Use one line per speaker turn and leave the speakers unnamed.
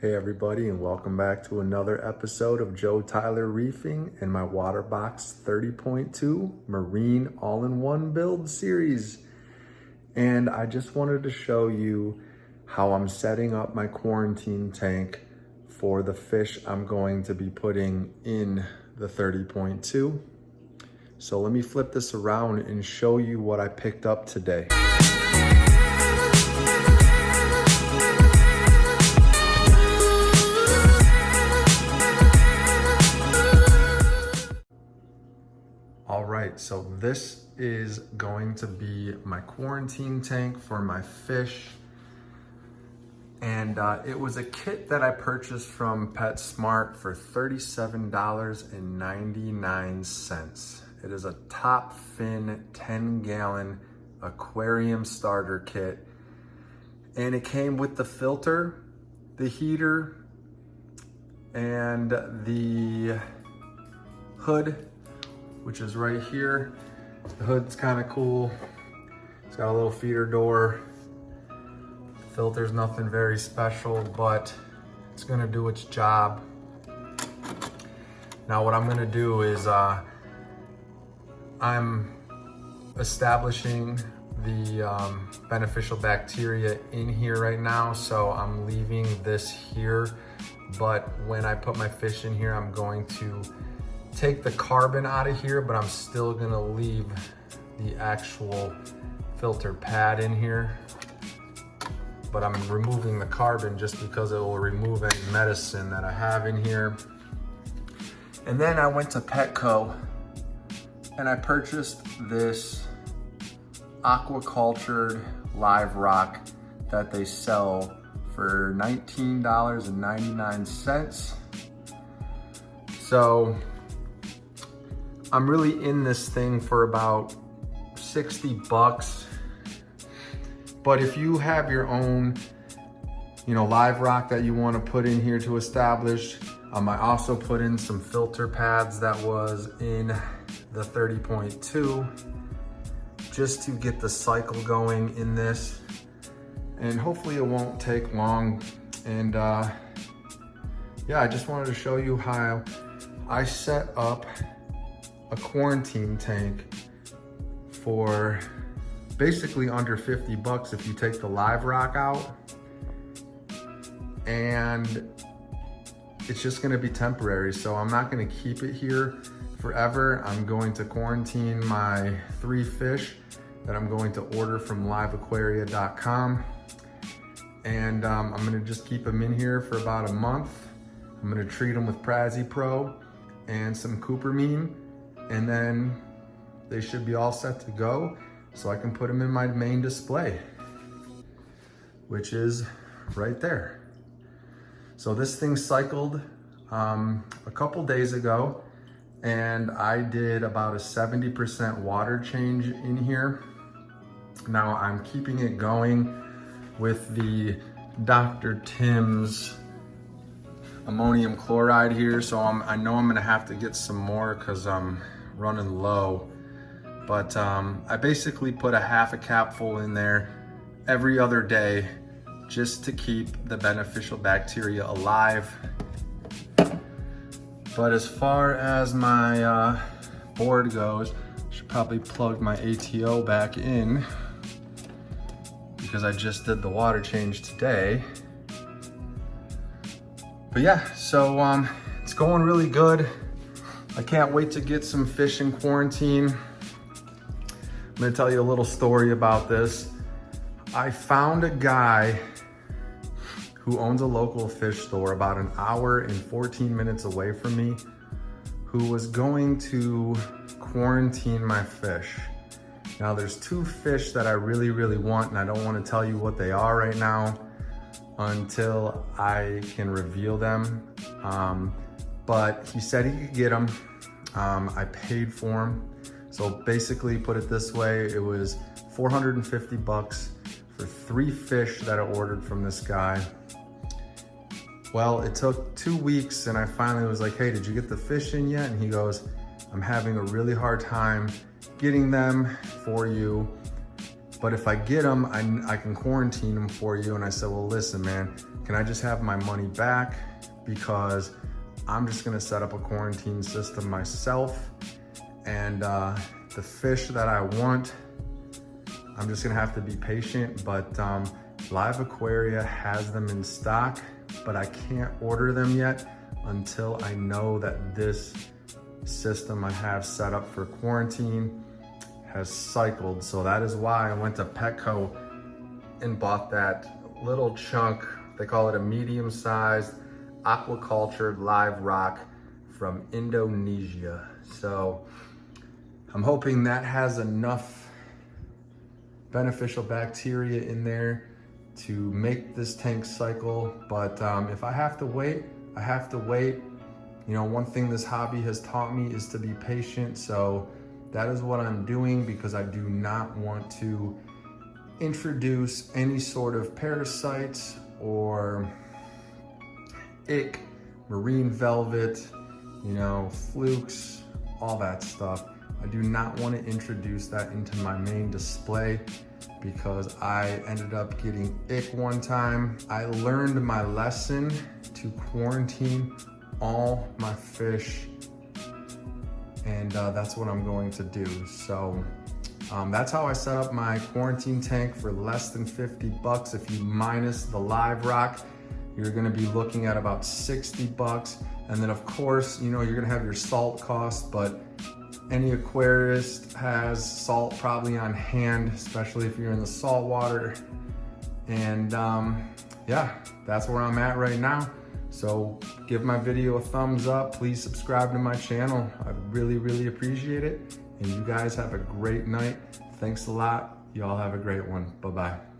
Hey everybody, and welcome back to another episode of Joe Tyler Reefing and my Waterbox 30.2 Marine All-in-One build series. And I just wanted to show you how I'm setting up my quarantine tank for the fish I'm going to be putting in the 30.2. So let me flip this around and show you what I picked up today. All right, so this is going to be my quarantine tank for my fish. And it was a kit that I purchased from PetSmart for $37.99. It is a top fin 10-gallon aquarium starter kit. And it came with the filter, the heater, and the hood, which is right here. The hood's kind of cool. It's got a little feeder door. The filter's nothing very special, but it's gonna do its job. Now what I'm gonna do is I'm establishing the beneficial bacteria in here right now, so I'm leaving this here. But when I put my fish in here, I'm going to take the carbon out of here, but I'm still gonna leave the actual filter pad in here. But I'm removing the carbon just because it will remove any medicine that I have in here. And then I went to Petco and I purchased this aquacultured live rock that they sell for $19.99. So I'm really in this thing for about 60 bucks. But if you have your own, live rock that you want to put in here to establish, I also put in some filter pads that was in the 30.2 just to get the cycle going in this. And hopefully it won't take long. And yeah, I just wanted to show you how I set up a quarantine tank for basically under 50 bucks if you take the live rock out. And it's just gonna be temporary, so I'm not gonna keep it here forever. I'm going to quarantine my 3 fish that I'm going to order from liveaquaria.com. And I'm gonna just keep them in here for about a month. I'm gonna treat them with Prazi Pro and some Coopermine, and then they should be all set to go so I can put them in my main display, which is right there. So this thing cycled a couple days ago, and I did about a 70% water change in here. Now I'm keeping it going with the Dr. Tim's ammonium chloride here, so I know I'm gonna have to get some more because I'm running low. But I basically put a half a capful in there every other day just to keep the beneficial bacteria alive. But as far as my board goes, I should probably plug my ATO back in because I just did the water change today. But yeah, so it's going really good. I can't wait to get some fish in quarantine. I'm gonna tell you a little story about this. I found a guy who owns a local fish store about an hour and 14 minutes away from me, who was going to quarantine my fish. Now there's 2 fish that I really, really want, and I don't want to tell you what they are right now until I can reveal them. But he said he could get them. I paid for them. So basically, put it this way, it was 450 bucks for 3 fish that I ordered from this guy. Well, it took 2 weeks, and I finally was like, hey, did you get the fish in yet? And he goes, I'm having a really hard time getting them for you, but if I get them, I can quarantine them for you. And I said, well, listen, man, can I just have my money back? Because I'm just gonna set up a quarantine system myself, and the fish that I want, I'm just gonna have to be patient, but Live Aquaria has them in stock, but I can't order them yet until I know that this system I have set up for quarantine has cycled. So that is why I went to Petco and bought that little chunk. They call it a medium-sized aquacultured live rock from Indonesia. So I'm hoping that has enough beneficial bacteria in there to make this tank cycle. But if I have to wait, I have to wait. You know, one thing this hobby has taught me is to be patient. So that is what I'm doing, because I do not want to introduce any sort of parasites or ick, marine velvet, you know, flukes, all that stuff. I do not want to introduce that into my main display, because I ended up getting ick one time. I learned my lesson to quarantine all my fish, and that's what I'm going to do. So that's how I set up my quarantine tank for less than 50 bucks. If you minus the live rock, you're gonna be looking at about 60 bucks. And then of course, you know, you're gonna have your salt cost, but any aquarist has salt probably on hand, especially if you're in the salt water. And yeah, that's where I'm at right now. So give my video a thumbs up. Please subscribe to my channel. I'd really, really appreciate it. And you guys have a great night. Thanks a lot. Y'all have a great one. Bye-bye.